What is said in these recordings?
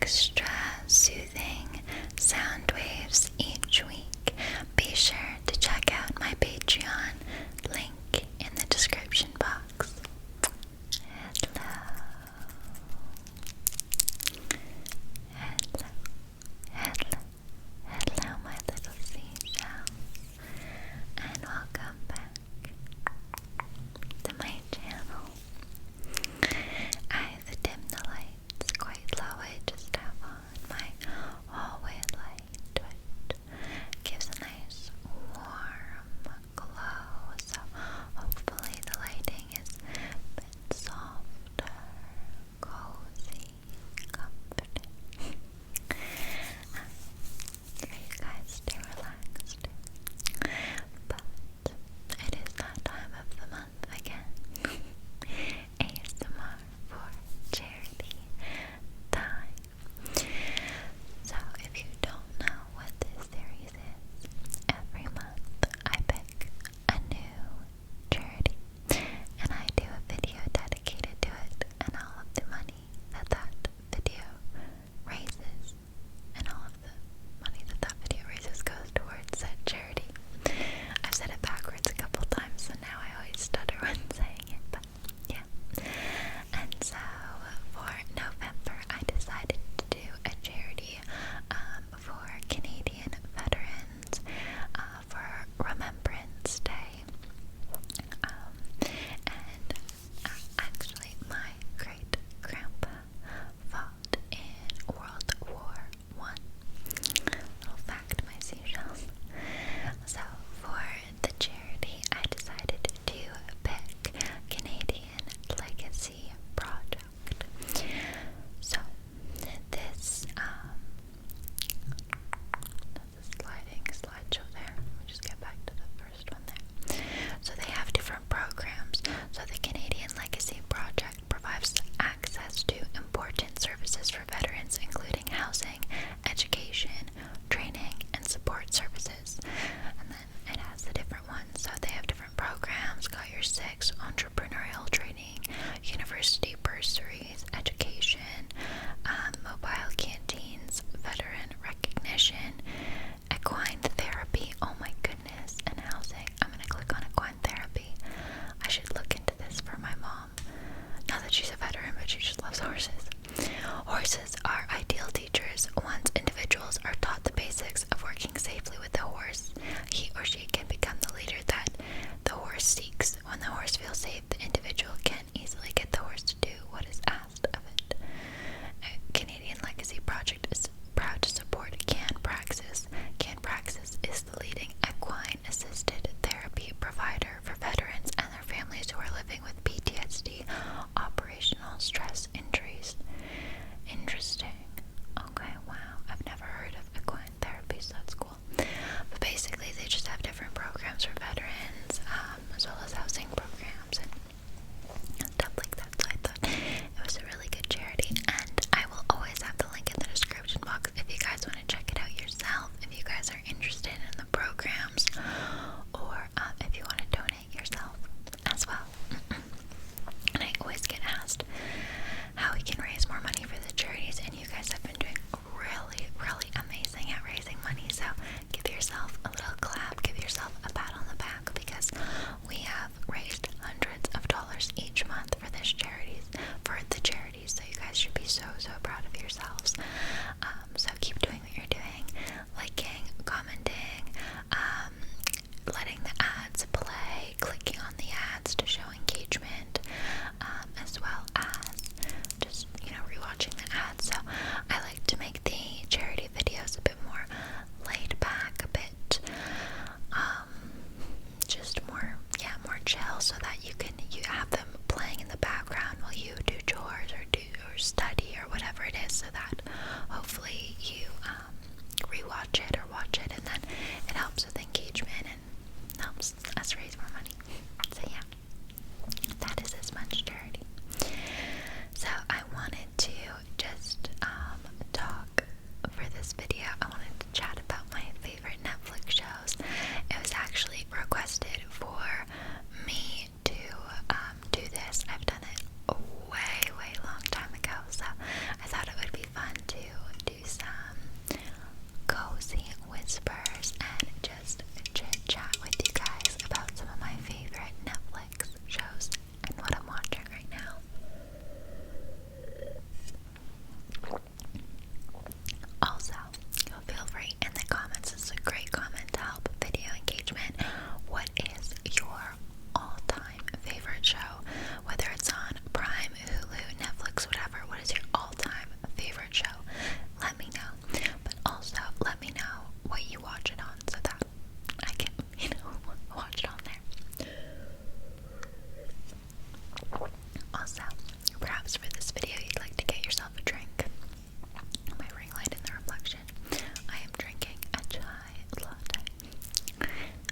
extra soothing sound waves each week, be sure to check out my Patreon, link in the description box. Hello. Hello. Hello. Hello, my little seashells, and welcome back to my channel. I've dimmed the lights quite low. I just have on my hallway light, which gives a nice warm glow, so hopefully the lighting is a bit softer, cozy, comforting. For you guys stay relaxed. But it is that time of the month again. ASMR for charity time. So if you don't know what this series is, every month I pick a new charity and I do a video dedicated to it, and all of the money that video raises and all of the money that video raises goes towards that charity. I've said it backwards a couple times, so now I always stutter when saying it, but yeah. And so for November, I decided to do a charity for Canadian veterans for Remembrance Day. And actually, my great-grandpa fought in World War I. Little fact, my seashells. So for the charity, I decided to pick Canadian Legacy Project. So this that's a sliding slideshow there. We'll just get back to the first one there. So they have different programs. So the Canadian Legacy Project provides access to important services for veterans, including housing, education, training, and support services. And then it has the different ones. So they have different programs. Got your 6 entrepreneurial training, university bursaries, education, mobile canteens, veteran recognition, equine therapy. Oh my goodness, and housing. I'm gonna click on equine therapy. I should look into this for my mom. Not that she's a veteran, but she just loves horses. Horses are ideal teachers. Once individuals are taught the basics of working safely with the horse, he or she can become the leader that the horse seeks. When the horse feels safe, the individual can easily get the horse to do what is asked of it. Canadian Legacy Project is proud to support Can Praxis. Can Praxis is the leading equine-assisted therapy provider for veterans and their families who are living with PTSD, operational stress injuries. Interesting. Okay, wow. I've never heard of equine therapy, so that's cool. But basically, they just have different programs for veterans, as well as housing programs and stuff like that. So I thought it was a really good charity, and I will always have the link in the description box if you guys want to check it out yourself, if you guys are interested in the programs, or if you want to donate yourself as well. And I always get asked how we can raise more money for the charities, and you guys have been doing really, really amazing at raising money, so give yourself a little clap, give yourself a pat on the back, because we have raised hundreds of dollars each month for the charities, so you guys should be so proud of yourselves. So keep doing what you're doing, liking, commenting, letting the ads play, clicking on the ads to show engagement, as well as just, rewatching the ads. So I like to make the charity videos a bit more laid back, a bit, just more chill, so that you have them playing in the background while you do chores or study or whatever it is, so that hopefully you rewatch it or watch it, and then it helps with engagement and helps us raise more money. So yeah, that is as much charity. So I wanted to just talk for this video. I wanted to chat about my favorite Netflix shows. It was actually requested for me to do this. I've done it a way long time ago, so I thought it would be fun to Also, feel free in the comments. It's a great comment to help video engagement. What is your all-time favorite show? Whether it's on Prime, Hulu, Netflix, whatever. What is your all-time favorite show? Let me know. But also, let me know what you watch it on so that I can, watch it on there. Also, perhaps for this video you'd like to get yourself a drink. My ring light in the reflection. I am drinking a chai latte.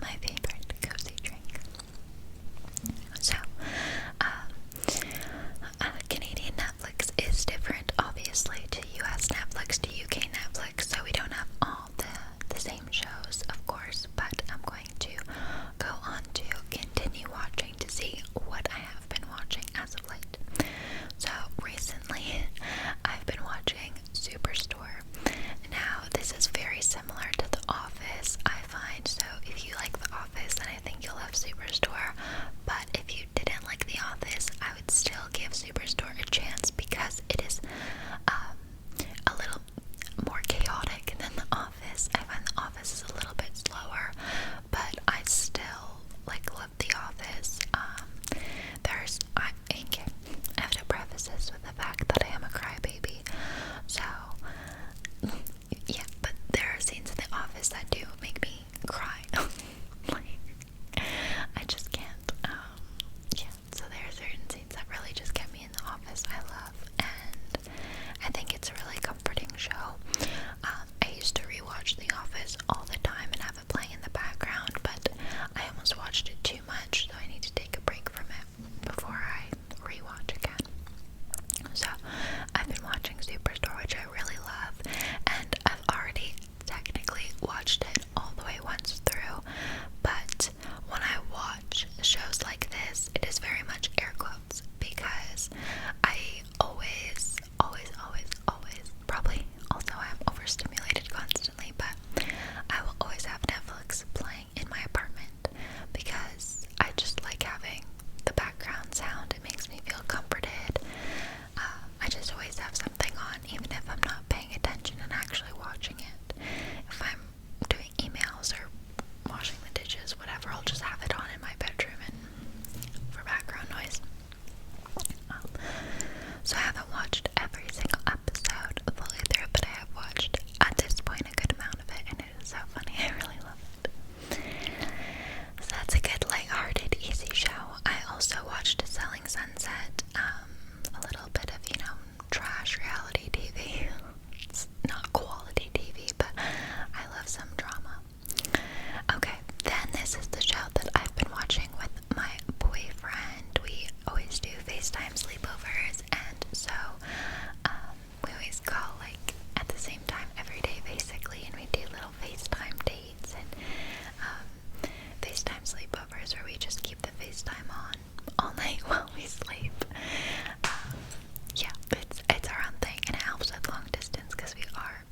My favorite cozy drink. So, Canadian Netflix is different, obviously, to US Netflix, to UK Netflix, so we don't have all the same shows, of course, but I'm going to go on to continue watching to see what I have been watching as of late. So, recently, I've been watching Superstore. Now, this is very similar to The Office, I find, so if you like The Office, then I think you'll love Superstore, but if you didn't like The Office, I would still give Superstore a chance because it is a little more chaotic than The Office. I find The Office is a little bit slower, but I still love The Office. I have to preface this with the fact that I am a crybaby, so yeah, but there are scenes in The Office that do make me cry. I just can't, yeah, so there are certain scenes that really just get me in The Office. I love, and I think it's a really comforting show. I used to rewatch The Office all the time and have it playing in the background, but I almost watched it too much, so I need to take a break from it before I rewatch again. So, I've been watching Superstore, which I really love, and I've already technically watched it all the way once through, but when I watch shows like this, it is very much air quotes, because I always, probably also I'm overstimulated constantly, but I will always have Netflix playing in my apartment, because I just like having the background sound. It makes me feel comforted. I just always have something on, even if I'm not paying attention and actually watching it. If I'm doing emails or washing the dishes, whatever, I'll just have it on in my bedroom and for background noise. So I haven't watched every single episode fully through, but I have watched, at this point, a good amount of it, and it is so funny. I really love it. So that's a good, lighthearted, easy show. I also watched Selling Sunset, a little bit of, trash reality TV. It's not quality TV, but I love some drama. Okay, then this is the show that I've been watching with my boyfriend. We always do FaceTime sleepovers, and so we always call at the same time every day basically, and we do little FaceTime dates and FaceTime sleepovers where we just keep the FaceTime on all night while we sleep. Yeah, it's our own thing, and it helps with long distance because we are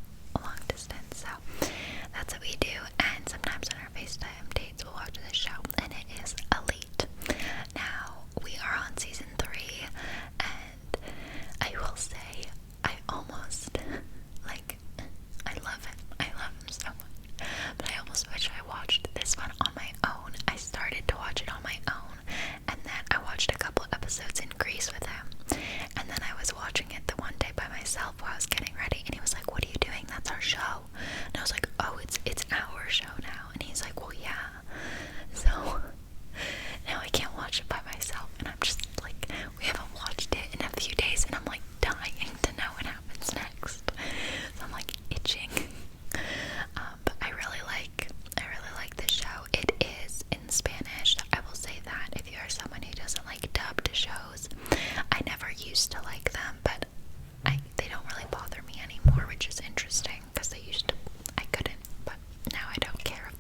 long distance, so that's what we do. And sometimes on our FaceTime dates we'll watch this show, and it is Elite. Now, we are on season 3, and I will say, I almost, I love him so much, but I almost wish I watched this one on my own. I started to watch it on my own, and then I watched a couple episodes in Greece with him, and then I was watching it the one day by myself while I was getting ready, and he was like, "What are you doing? That's our show." And I was like, "Oh, it's our show now." And he's like, "Well, yeah." So now I can't watch it by myself, and I'm just we haven't watched it in a few days, and I'm dying to know what happens next. So I'm itching. But I really like this show. It is in Spanish. I will say that if you are someone who doesn't like dubbed shows, I never used to like them, but they don't really bother me anymore, which is interesting because I couldn't, but now I don't care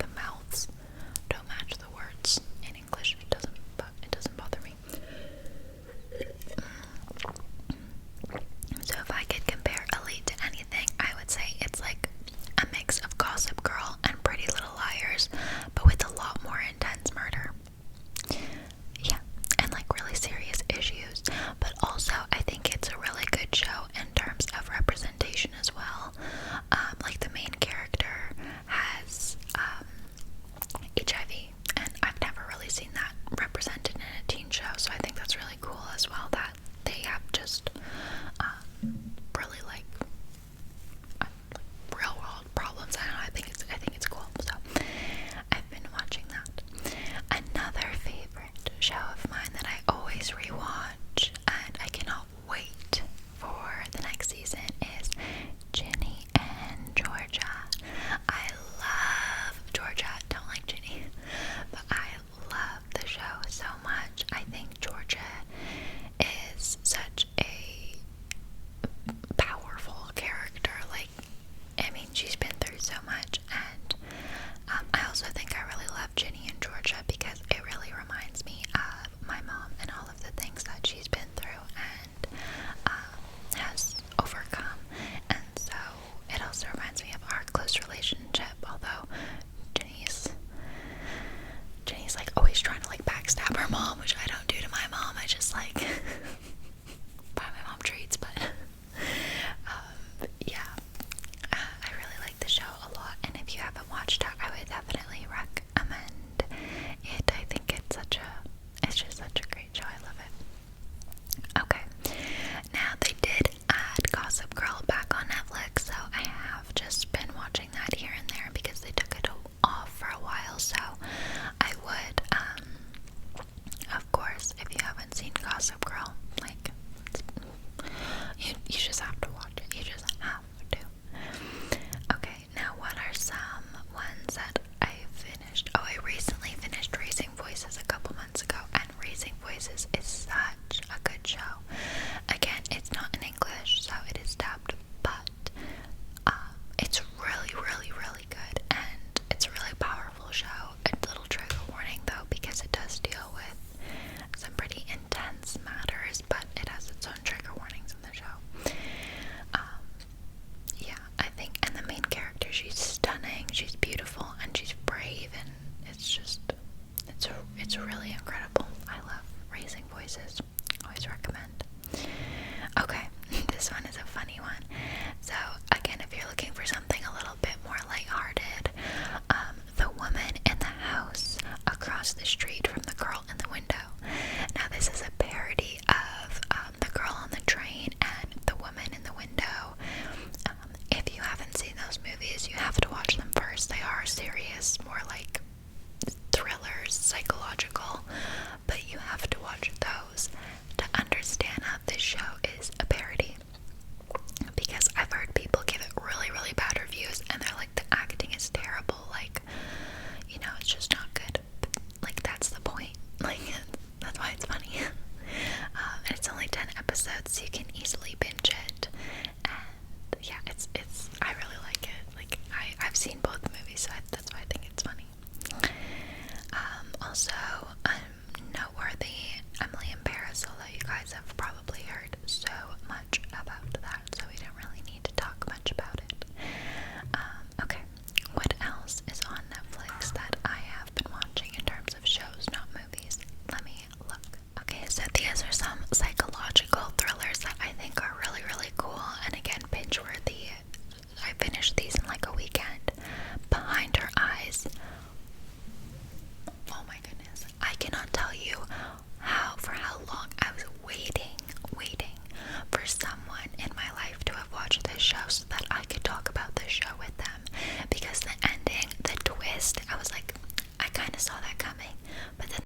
It's really incredible. I love raising voices.